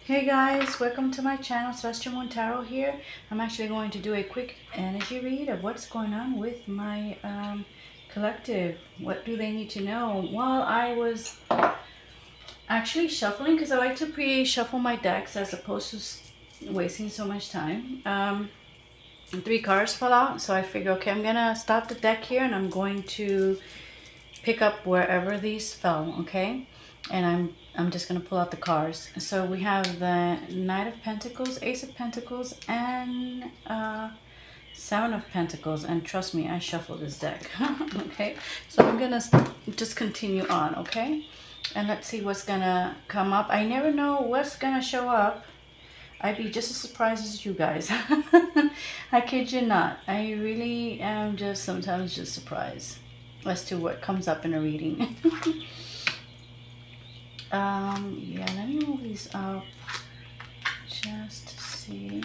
Hey guys, welcome to my channel. Celestial Moon Tarot here. I'm actually going to do a quick energy read of what's going on with my collective. What do they need to know? While I was actually shuffling, because I like to pre-shuffle my decks as opposed to wasting so much time. 3 cards fell out, so I figure, okay, I'm gonna stop the deck here and I'm going to pick up wherever these fell, okay? And I'm just gonna pull out the cards. So we have the Knight of Pentacles, Ace of Pentacles, and Seven of Pentacles. And trust me, I shuffled this deck. Okay, so I'm gonna just continue on, okay? And let's see what's gonna come up. I never know what's gonna show up. I'd be just as surprised as you guys. I kid you not. I really am just sometimes just surprised as to what comes up in a reading. Yeah, let me move these up just to see.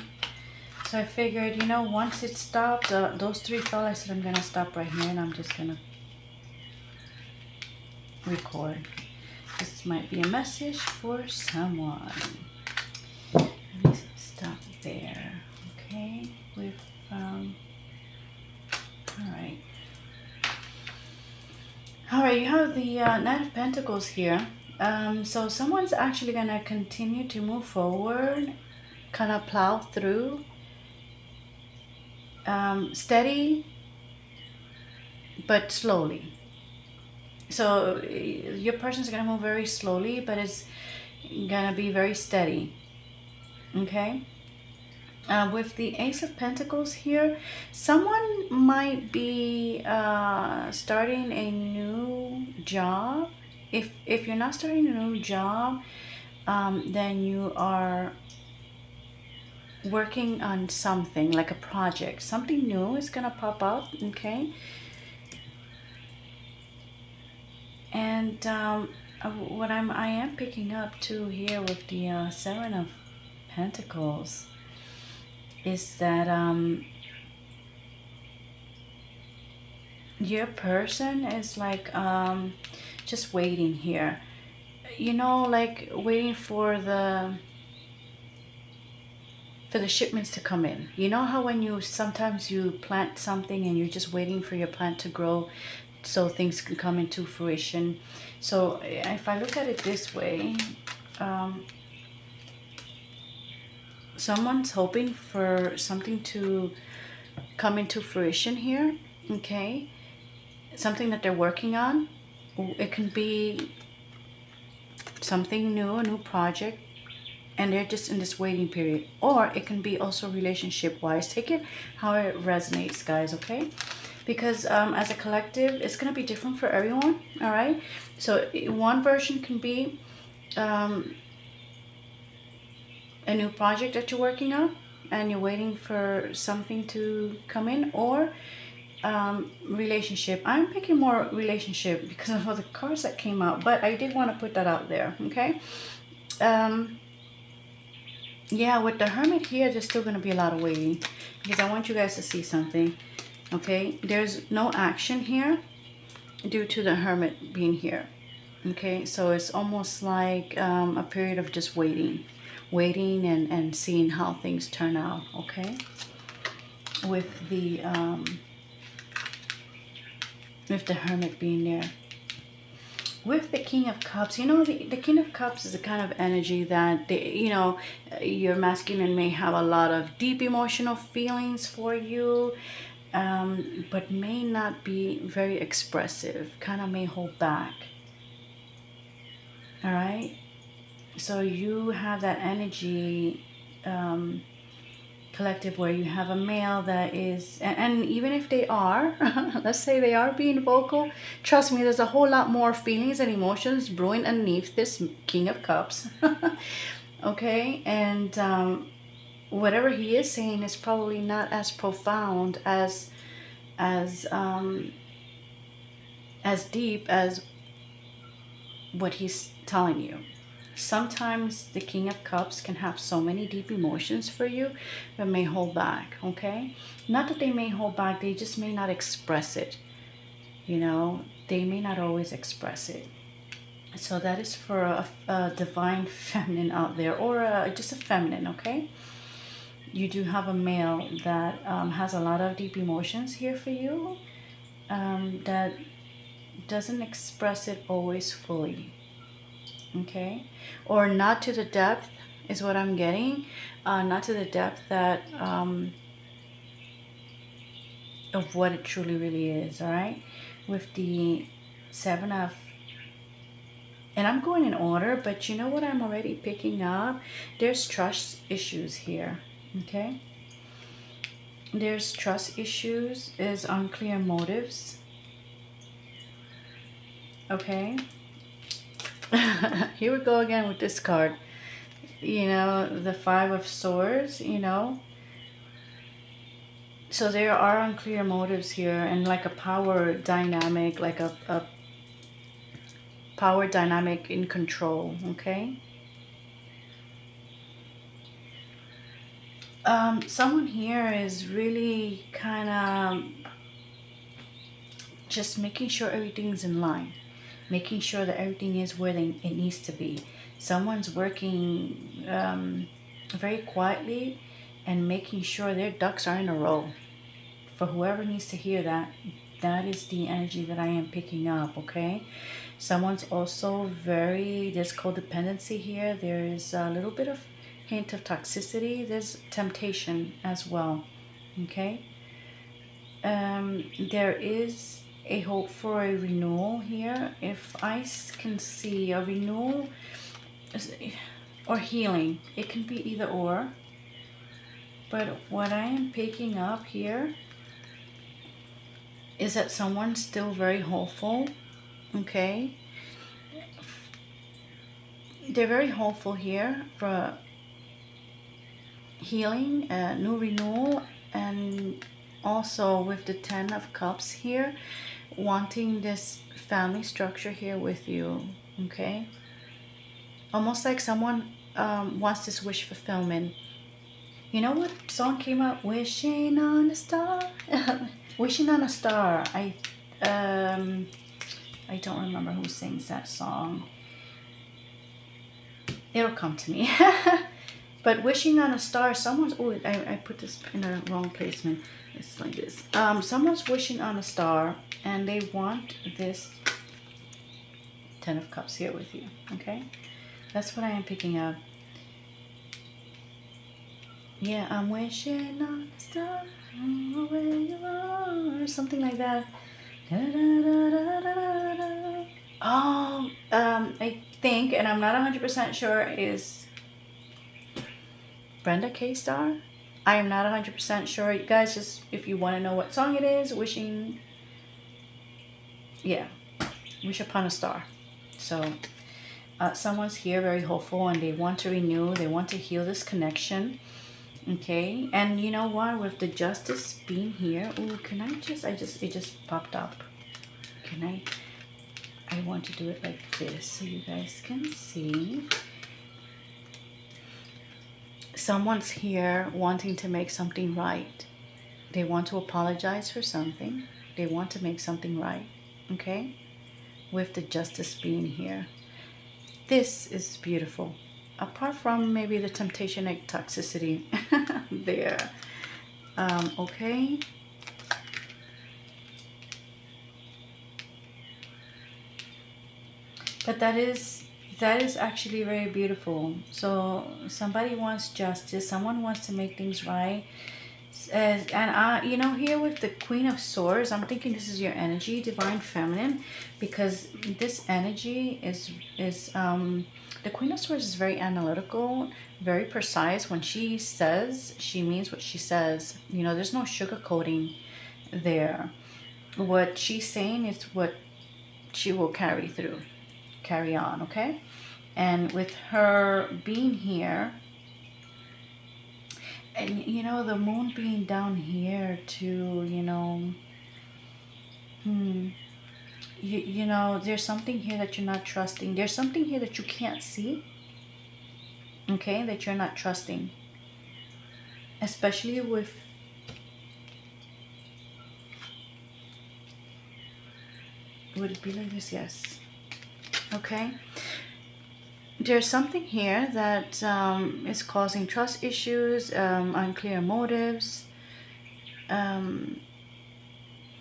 So I figured, you know, once it stopped, those 3 fell, I said I'm gonna stop right here and I'm just gonna record. This might be a message for someone. Let me stop there, okay? With all right, you have the Knight of Pentacles here. So someone's actually gonna continue to move forward, kind of plow through, steady but slowly. So your person's gonna move very slowly, but it's gonna be very steady, okay? With the Ace of Pentacles here, someone might be starting a new job. If you're not starting a new job, then you are working on something like a project. Something new is gonna pop up, okay? And what I am picking up too here with the Seven of Pentacles is that your person is like just waiting here, you know, like waiting for the shipments to come in. You know how when you sometimes you plant something and you're just waiting for your plant to grow so things can come into fruition. So if I look at it this way, someone's hoping for something to come into fruition here, okay? Something that they're working on. It can be something new, a new project, and they're just in this waiting period. Or it can be also relationship-wise. Take it how it resonates, guys, okay? Because as a collective, it's going to be different for everyone, all right? So one version can be a new project that you're working on and you're waiting for something to come in, or relationship. I'm picking more relationship because of the cards that came out, but I did want to put that out there, okay? Yeah, with the Hermit here, there's still going to be a lot of waiting because I want you guys to see something, okay? There's no action here due to the Hermit being here, okay? So it's almost like a period of just waiting and seeing how things turn out, okay? With the Hermit being there. With the King of Cups, you know, the King of Cups is a kind of energy that, you know, your masculine may have a lot of deep emotional feelings for you, but may not be very expressive, kind of may hold back, all right? So you have that energy, collective, where you have a male that is, and even if they are, let's say they are being vocal, trust me, there's a whole lot more feelings and emotions brewing underneath this King of Cups. Okay, and whatever he is saying is probably not as profound, as deep as what he's telling you. Sometimes the King of Cups can have so many deep emotions for you, but may hold back, okay? Not that they may hold back, they just may not express it. You know, they may not always express it. So that is for a divine feminine out there, or just a feminine, okay? You do have a male that has a lot of deep emotions here for you, that doesn't express it always fully, okay? Or not to the depth is what I'm getting. Not to the depth that of what it truly really is, all right? With the Seven of, and I'm going in order, but you know what I'm already picking up? There's trust issues here, okay? There's trust issues, is unclear motives, okay? Here we go again with this card. You know, the Five of Swords, you know. So there are unclear motives here, and like a power dynamic, like a power dynamic in control, okay? Someone here is really kind of just making sure everything's in line, making sure that everything is where it needs to be. Someone's working very quietly and making sure their ducks are in a row. For whoever needs to hear that, that is the energy that I am picking up, okay? Someone's also there's codependency here. There is a little bit of hint of toxicity. There's temptation as well, okay? There is a hope for a renewal here. If I can see a renewal or healing, it can be either or. But what I am picking up here is that someone's still very hopeful, okay? They're very hopeful here for healing, new renewal, and also with the Ten of Cups here, wanting this family structure here with you, okay? Almost like someone wants this wish fulfillment. You know what song came out? Wishing on a Star? Wishing on a Star. I don't remember who sings that song. It'll come to me. But Wishing on a Star, someone's, oh, I put this in a wrong placement. It's like this. Someone's wishing on a star, and they want this Ten of Cups here with you, okay? That's what I am picking up. Yeah, I'm wishing on a star, where you are, or something like that. Da, da, da, da, da, da. Oh, I think, and I'm not 100% sure, is Brenda K. Star? I am not 100% sure. You guys, just if you want to know what song it is, Wishing, yeah, Wish Upon a Star. So someone's here very hopeful, and they want to renew, they want to heal this connection, okay? And you know what, with the Justice being here, oh, can I just, it just popped up. Can I want to do it like this so you guys can see. Someone's here wanting to make something right. They want to apologize for something. They want to make something right, okay? With the Justice being here. This is beautiful. Apart from maybe the temptation and toxicity there. Okay? But that is actually very beautiful. So somebody wants justice. Someone wants to make things right. And you know, here with the Queen of Swords, I'm thinking this is your energy, divine feminine, because this energy is the Queen of Swords is very analytical, very precise. When she says, she means what she says. You know, there's no sugarcoating there. What she's saying is what she will carry on, okay? And with her being here, and you know, the moon being down here too, you know, you know, there's something here that you're not trusting. There's something here that you can't see, okay, that you're not trusting. Especially with, would it be like this? Yes. Okay, there's something here that is causing trust issues, unclear motives. Um,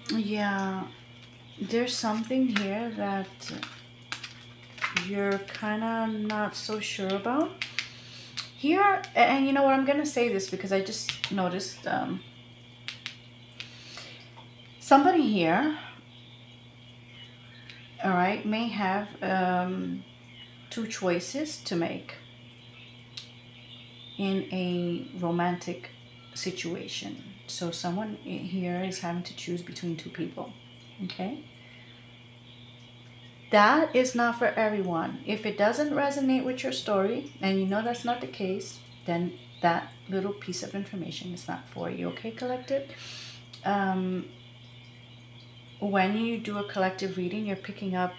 yeah, there's something here that you're kind of not so sure about. Here, and you know what, I'm gonna say this because I just noticed somebody here, all right, may have two choices to make in a romantic situation. So someone here is having to choose between two people. Okay, that is not for everyone. If it doesn't resonate with your story and you know that's not the case, then that little piece of information is not for you. Okay, collective. When you do a collective reading, you're picking up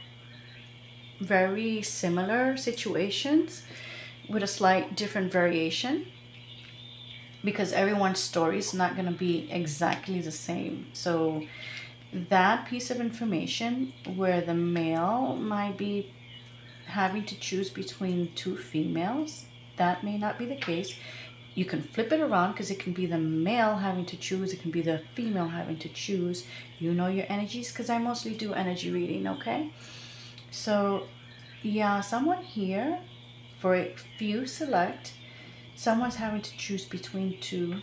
very similar situations with a slight different variation, because everyone's story is not going to be exactly the same. So that piece of information where the male might be having to choose between two females, that may not be the case. You can flip it around because it can be the male having to choose, it can be the female having to choose. You know your energies, because I mostly do energy reading. Okay, so yeah, someone here, for a few select, someone's having to choose between two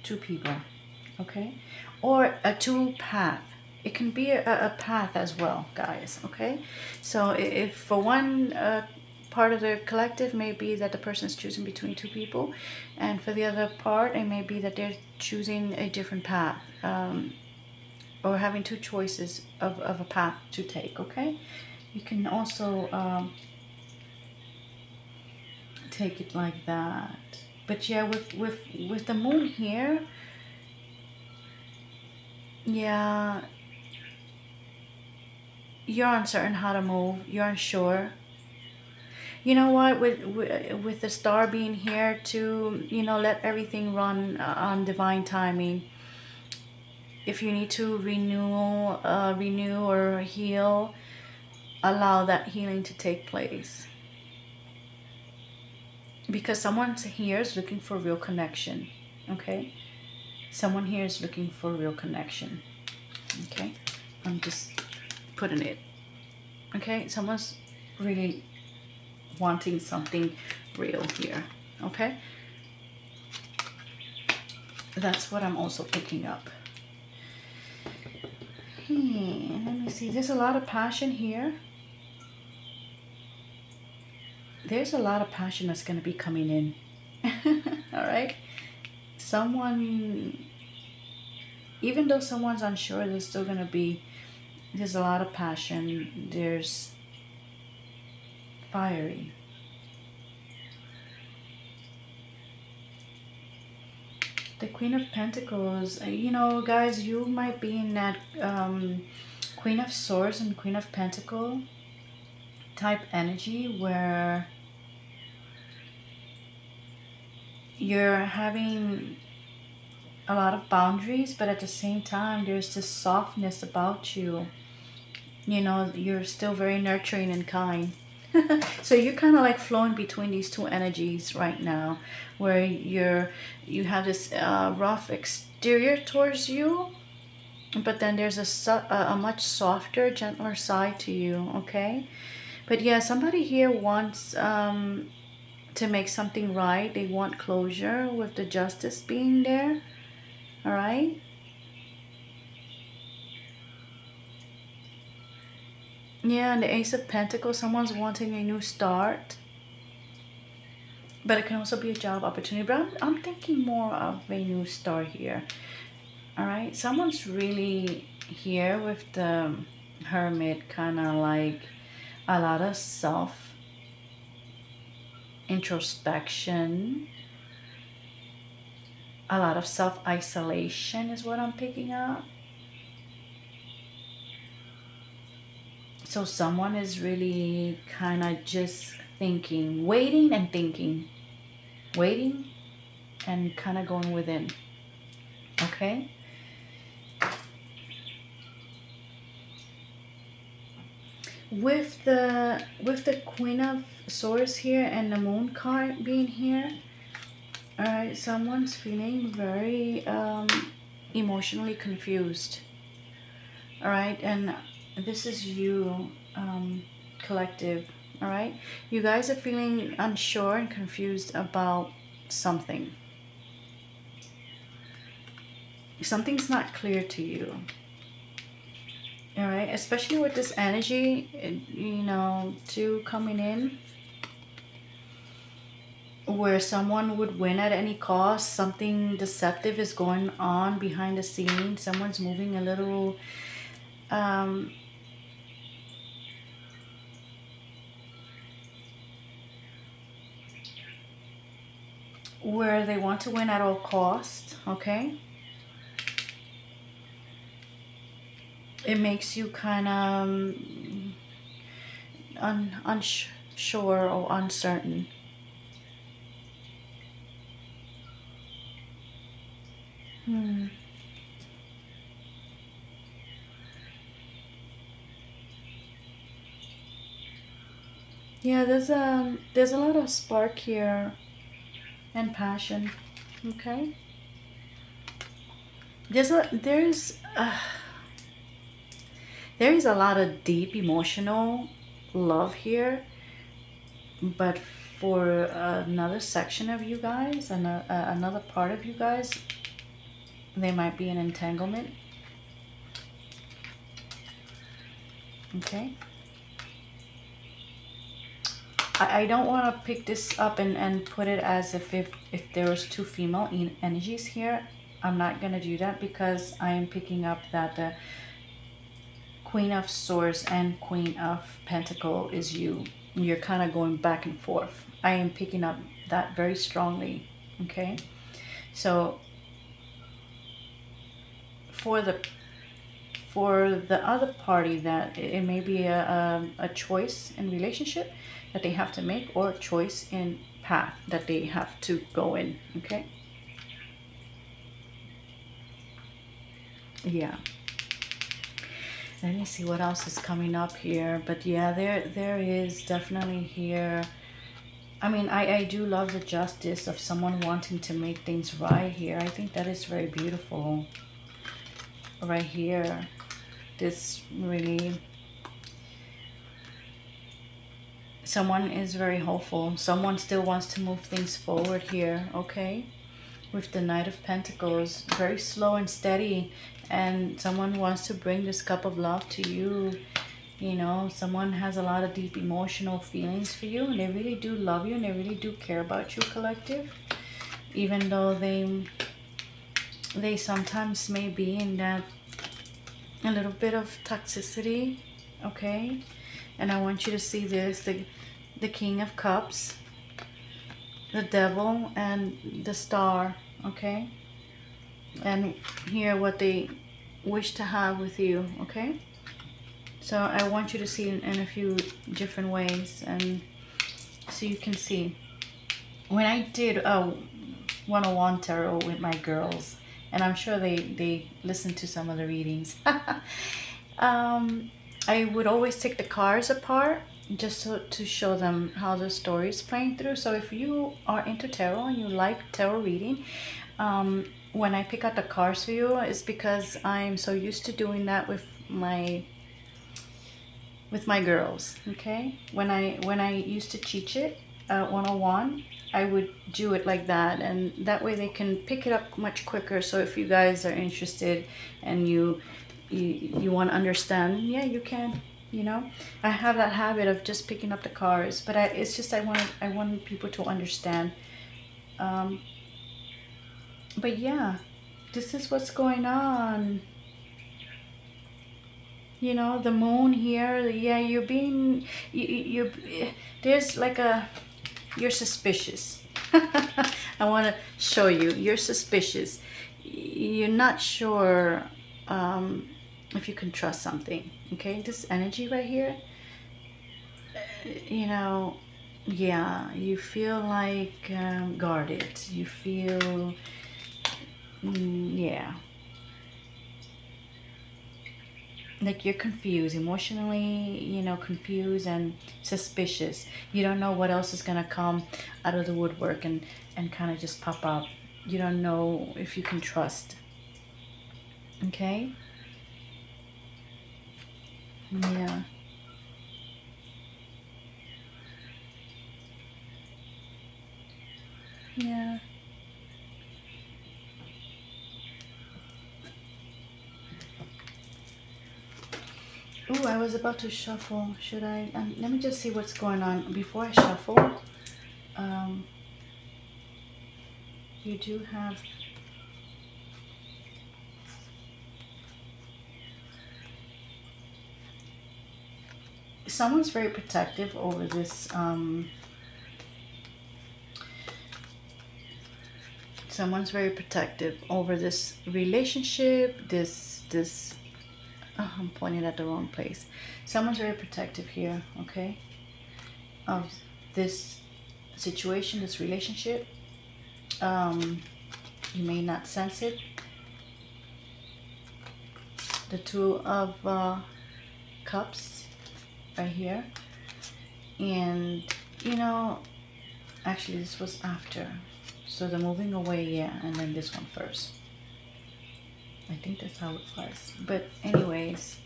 people. Okay, or a two path. It can be a path as well, guys. Okay, so if for one part of the collective may be that the person is choosing between two people, and for the other part it may be that they're choosing a different path, or having two choices of a path to take. Okay, you can also take it like that. But yeah, with the moon here, yeah, you're uncertain how to move, you're unsure. You know what, with the star being here to, you know, let everything run on divine timing. If you need to renew or heal, allow that healing to take place, because someone here is looking for real connection. Okay, someone here is looking for real connection. Okay, I'm just putting it. Okay, someone's really wanting something real here. Okay, that's what I'm also picking up. Let me see, there's a lot of passion here. There's a lot of passion that's going to be coming in. All right, someone, even though someone's unsure, there's still going to be, there's a lot of passion. There's fiery. The Queen of Pentacles, you know, guys, you might be in that Queen of Swords and Queen of Pentacle type energy where you're having a lot of boundaries, but at the same time, there's this softness about you. You know, you're still very nurturing and kind. So you're kind of like flowing between these two energies right now, where you have this rough exterior towards you, but then there's a much softer, gentler side to you. Okay, but yeah, somebody here wants to make something right. They want closure with the justice being there. All right. Yeah, and the Ace of Pentacles, someone's wanting a new start. But it can also be a job opportunity. But I'm thinking more of a new start here. All right. Someone's really here with the Hermit, kind of like a lot of self introspection. A lot of self isolation is what I'm picking up. So someone is really kind of just thinking, waiting and thinking, waiting and kind of going within. Okay. With the Queen of Swords here and the Moon card being here, all right, someone's feeling very emotionally confused. All right, and this is you, collective. All right, you guys are feeling unsure and confused about something. Something's not clear to you. All right, especially with this energy, you know, two coming in, where someone would win at any cost. Something deceptive is going on behind the scenes. Someone's moving a little where they want to win at all costs. Okay, it makes you kind of unsure or uncertain. Yeah, there's a lot of spark here and passion. Okay, there is a lot of deep emotional love here, but for another section of you guys, another part of you guys, there might be an entanglement. Okay, I don't want to pick this up and put it as if there was two female energies here. I'm not going to do that, because I am picking up that the Queen of Swords and Queen of Pentacle is you. You're kind of going back and forth. I am picking up that very strongly. Okay, so for the other party, that it may be a choice in relationship that they have to make, or a choice in path that they have to go in. Okay, yeah, let me see what else is coming up here. But yeah, there is definitely here, I mean, I do love the justice of someone wanting to make things right here. I think that is very beautiful right here. This really, someone is very hopeful. Someone still wants to move things forward here. Okay, with the Knight of Pentacles, very slow and steady, and someone wants to bring this cup of love to you. You know, someone has a lot of deep emotional feelings for you, and they really do love you, and they really do care about you, collective, even though they sometimes may be in that a little bit of toxicity. Okay, and I want you to see this, the King of Cups, the Devil, and the Star. Okay, and hear what they wish to have with you. Okay, so I want you to see in a few different ways, and so you can see. When I did 101 tarot with my girls, and I'm sure they listened to some of the readings, I would always take the cards apart just to show them how the story is playing through. So if you are into tarot and you like tarot reading, when I pick out the cards for you, it's because I'm so used to doing that with my girls. Okay, when I used to teach it 101, I would do it like that, and that way they can pick it up much quicker. So if you guys are interested and you want to understand, yeah, you can. You know, I have that habit of just picking up the cards, but it's just I wanted people to understand. But yeah, this is what's going on. You know, the moon here, yeah, you're being, you there's like you're suspicious. I want to show you, you're suspicious. You're not sure if you can trust something. Okay, this energy right here, you know, yeah, you feel like guarded. You feel, yeah. like you're confused, emotionally, you know, confused and suspicious. You don't know what else is gonna come out of the woodwork and kind of just pop up. You don't know if you can trust. Okay? Yeah. Yeah. Ooh, I was about to shuffle. Should I? Let me just see what's going on before I shuffle. Um, you do have. Someone's very protective over this. Someone's very protective over this relationship. This. Oh, I'm pointing at the wrong place. Someone's very protective here. Okay. Of this situation, this relationship. You may not sense it. The Two of Cups right here. And, you know, actually this was after. So the moving away, yeah, and then this one first. I think that's how it was. But anyways,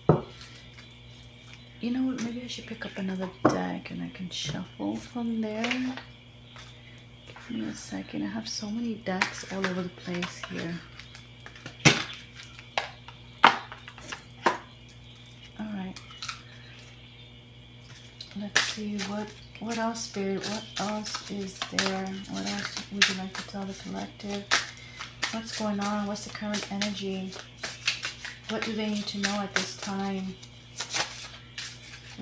you know what, maybe I should pick up another deck and I can shuffle from there. Give me a second. I have so many decks all over the place here. Alright. Let's see what else, Spirit, what else is there? What else would you like to tell the collective? What's going on? What's the current energy? What do they need to know at this time?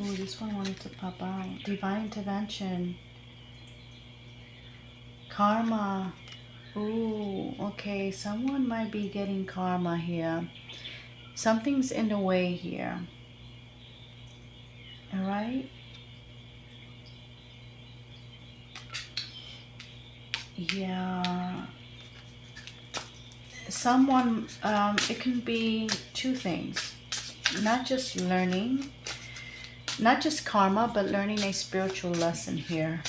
Oh, this one wanted to pop out. Divine intervention. Karma. Ooh, okay. Someone might be getting karma here. Something's in the way here. Alright? Yeah. Someone, it can be two things. Not just learning, not just karma, but learning a spiritual lesson here.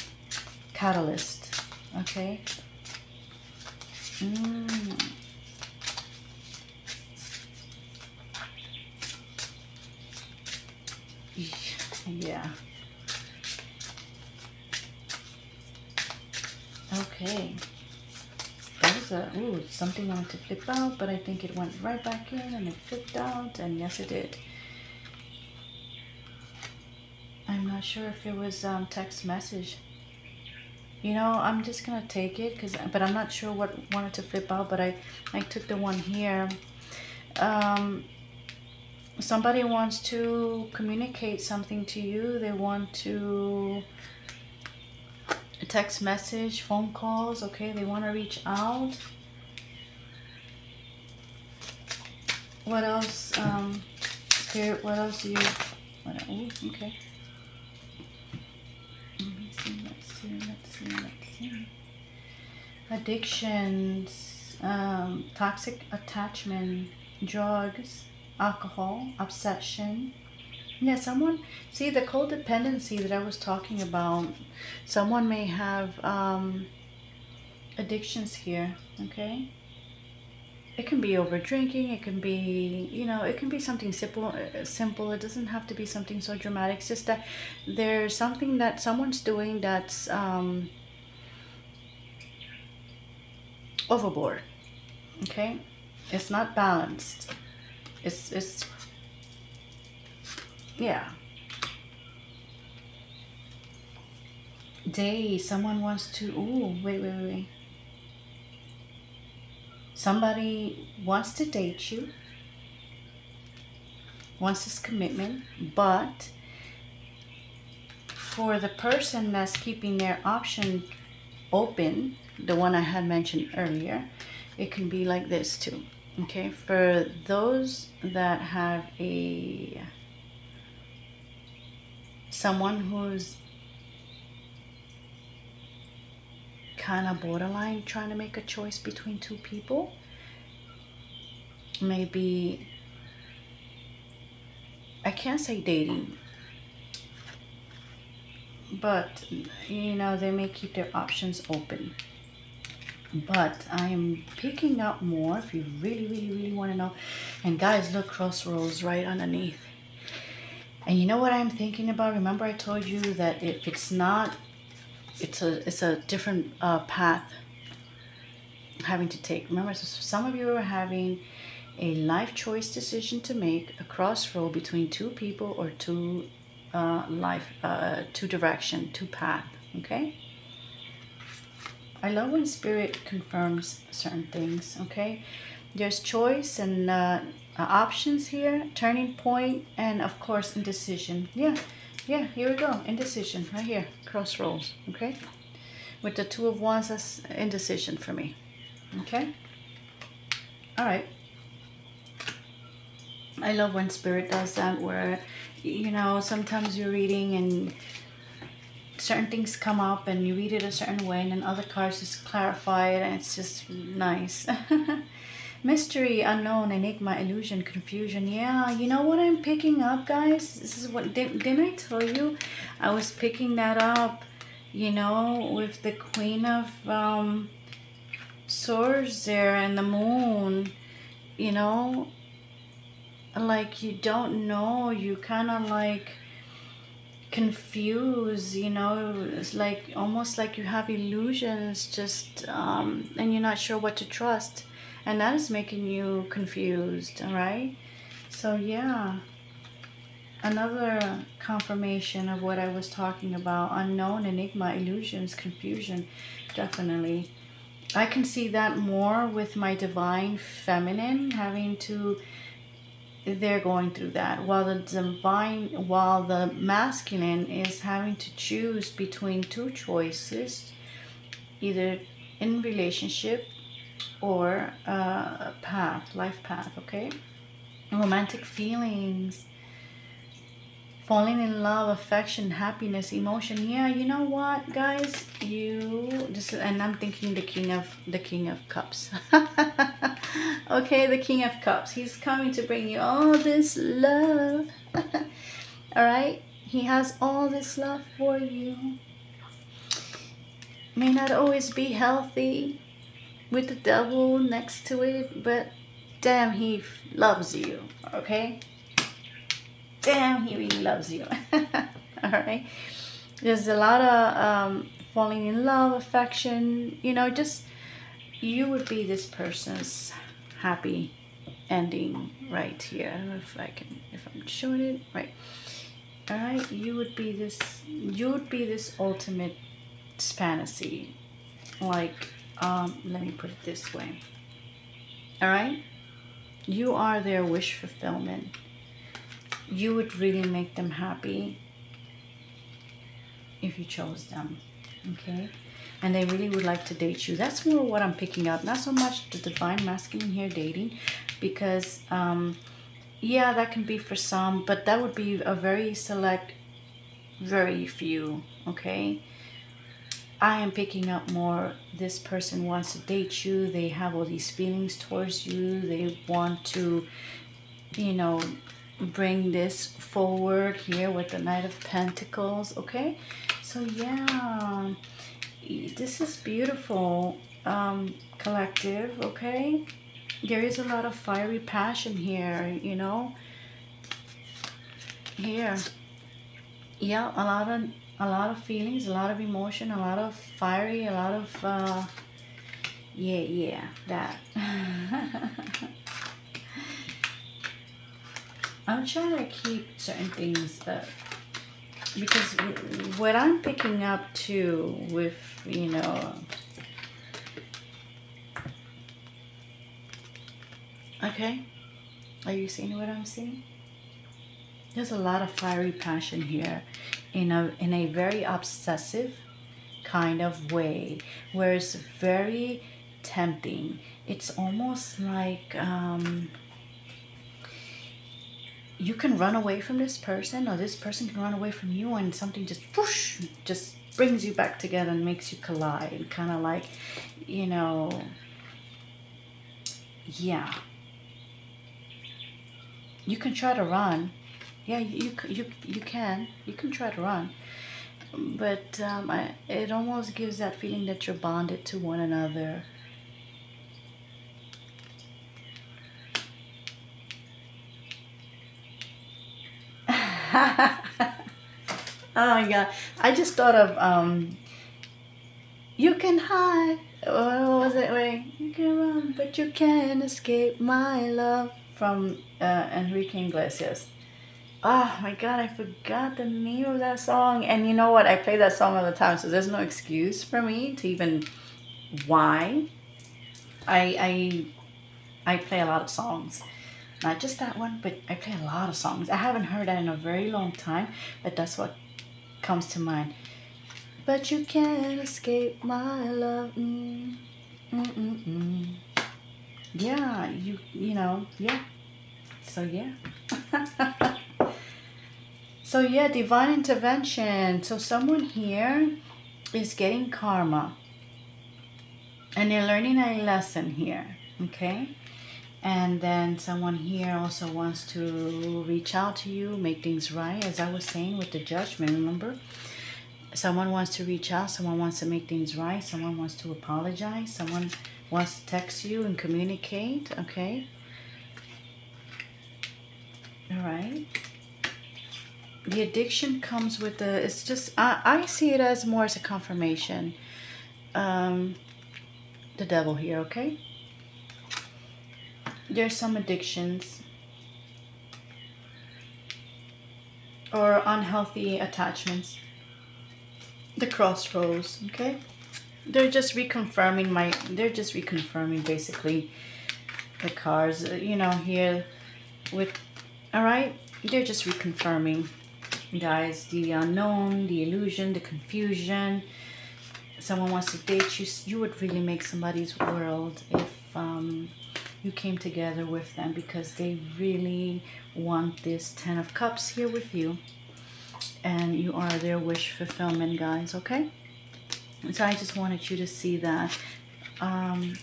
Catalyst. Okay? Yeah. Okay. That was something I wanted to flip out, but I think it went right back in and it flipped out, and yes it did. I'm not sure if it was text message. You know, I'm just gonna take it, but I'm not sure what wanted to flip out, but I took the one here. Somebody wants to communicate something to you. They want to text message, phone calls, okay? They want to reach out. What else, Spirit, what else do you, ooh, okay. Let's see. Addictions, toxic attachment, drugs, alcohol, obsession. Yeah, someone, see the codependency that I was talking about, someone may have addictions here, okay? It can be over drinking, it can be, you know, it can be something simple. It doesn't have to be something so dramatic. It's just that there's something that someone's doing that's overboard, okay? It's not balanced. It's yeah. Someone wants to, ooh, wait. Somebody wants to date you, wants this commitment, but for the person that's keeping their option open, the one I had mentioned earlier, it can be like this too, okay? For those that have someone who's kind of borderline trying to make a choice between two people, maybe I can't say dating, but you know, they may keep their options open. But I'm picking up more if you really, really, really want to know. And guys, look, crossroads right underneath. And you know what I'm thinking about? Remember I told you that if it's not, it's a different path having to take. Remember, so some of you are having a life choice decision to make, a crossroad between two people or two two direction, two path. Okay. I love when spirit confirms certain things. Okay, there's choice and options here, turning point, and of course indecision. Yeah, yeah. Here we go. Indecision right here. Crossroads. Okay, with the Two of Wands, that's indecision for me. Okay. All right. I love when spirit does that, where you know sometimes you're reading and certain things come up and you read it a certain way and then other cards just clarify it and it's just nice. Mystery, unknown, enigma, illusion, confusion. Yeah, you know what I'm picking up, guys? This is what, didn't I tell you? I was picking that up, you know, with the Queen of Swords there and the Moon, you know, like you don't know, you kind of like confused, you know. It's like almost like you have illusions, just and you're not sure what to trust, and that is making you confused. All right, so yeah, another confirmation of what I was talking about: unknown, enigma, illusions, confusion. Definitely I can see that more with my divine feminine having to, they're going through that, while the masculine is having to choose between two choices, either in relationship or a path, life path. Okay, romantic feelings, falling in love, affection, happiness, emotion. Yeah, you know what, guys, and I'm thinking the king of cups. Okay, the king of cups, he's coming to bring you all this love. All right, he has all this love for you. May not always be healthy with the devil next to it, but damn, he loves you. Okay, damn, he really loves you. All right, there's a lot of falling in love, affection, you know, just you would be this person's happy ending right here. I don't know if I'm showing it right. All right, you would be this ultimate fantasy, like let me put it this way. All right, you are their wish fulfillment. You would really make them happy if you chose them. Okay, and they really would like to date you. That's more what I'm picking up, not so much the divine masculine here dating, because yeah, that can be for some, but that would be a very select, very few. Okay, I am picking up more this person wants to date you, they have all these feelings towards you, they want to, you know, bring this forward here with the Knight of Pentacles. Okay, so yeah, this is beautiful, collective. Okay, there is a lot of fiery passion here, you know, here. Yeah, a lot of feelings, a lot of emotion, a lot of fiery, a lot of yeah, that. I'm trying to keep certain things because what I'm picking up too with, you know, okay, are you seeing what I'm seeing? There's a lot of fiery passion here in a very obsessive kind of way, where it's very tempting. It's almost like you can run away from this person, or this person can run away from you, and something just whoosh, just brings you back together and makes you collide. Kind of like, you know, yeah. You can try to run, Yeah, you can try to run, but it almost gives that feeling that you're bonded to one another. Oh my god, I just thought of you can hide. What was it? Wait, you can run, but you can't escape my love from Enrique Iglesias. Oh my god, I forgot the name of that song. And you know what? I play that song all the time, so there's no excuse for me to even why. I play a lot of songs. Not just that one, but I play a lot of songs. I haven't heard that in a very long time, but that's what comes to mind. But you can't escape my love. Yeah, you know, yeah. So yeah. So yeah, divine intervention. So someone here is getting karma, and they're learning a lesson here. Okay. And then someone here also wants to reach out to you, make things right, as I was saying with the judgment, remember? Someone wants to reach out, someone wants to make things right, someone wants to apologize, someone wants to text you and communicate, okay? All right. The addiction comes with the, it's just, I see it as more as a confirmation. The devil here, okay? There's some addictions or unhealthy attachments. The crossroads, okay? They're just reconfirming basically the cards, you know, here with, all right? They're just reconfirming, guys, the unknown, the illusion, the confusion. Someone wants to date you. You would really make somebody's world if you came together with them, because they really want this 10 of Cups here with you, and you are their wish fulfillment, guys, okay? So I just wanted you to see that.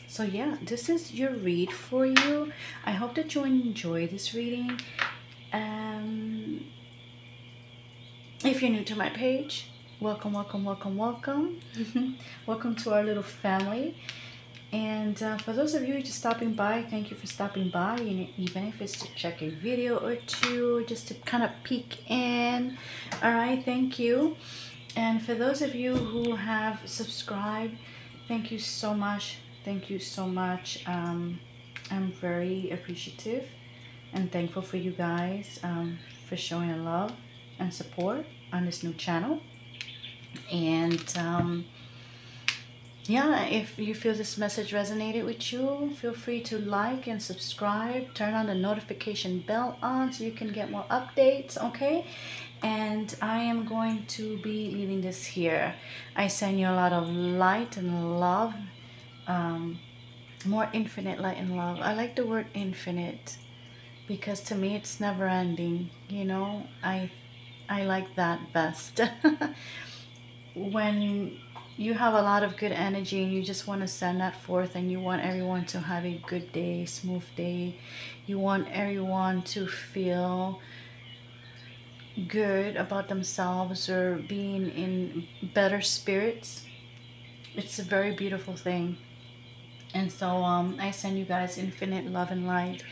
So yeah, this is your read for you. I hope that you enjoy this reading. If you're new to my page, welcome, welcome, welcome, welcome. Welcome to our little family. And for those of you just stopping by, thank you for stopping by. And even if it's to check a video or two, just to kind of peek in. All right, thank you. And for those of you who have subscribed, thank you so much. Thank you so much. I'm very appreciative and thankful for you guys for showing love and support on this new channel. And yeah, if you feel this message resonated with you, feel free to like and subscribe. Turn on the notification bell on so you can get more updates, okay? And I am going to be leaving this here. I send you a lot of light and love. More infinite light and love. I like the word infinite because to me it's never ending. You know, I like that best. When you have a lot of good energy and you just want to send that forth, and you want everyone to have a good day, smooth day. You want everyone to feel good about themselves or being in better spirits. It's a very beautiful thing. And so I send you guys infinite love and light.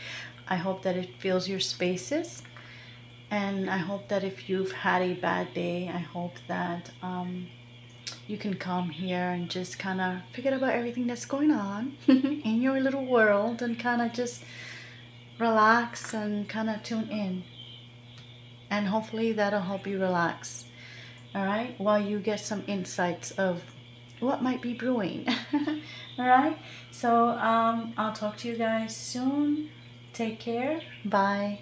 I hope that it fills your spaces. And I hope that if you've had a bad day, I hope that you can come here and just kind of forget about everything that's going on in your little world and kind of just relax and kind of tune in. And hopefully that'll help you relax, all right, while you get some insights of what might be brewing. All right, so I'll talk to you guys soon. Take care. Bye.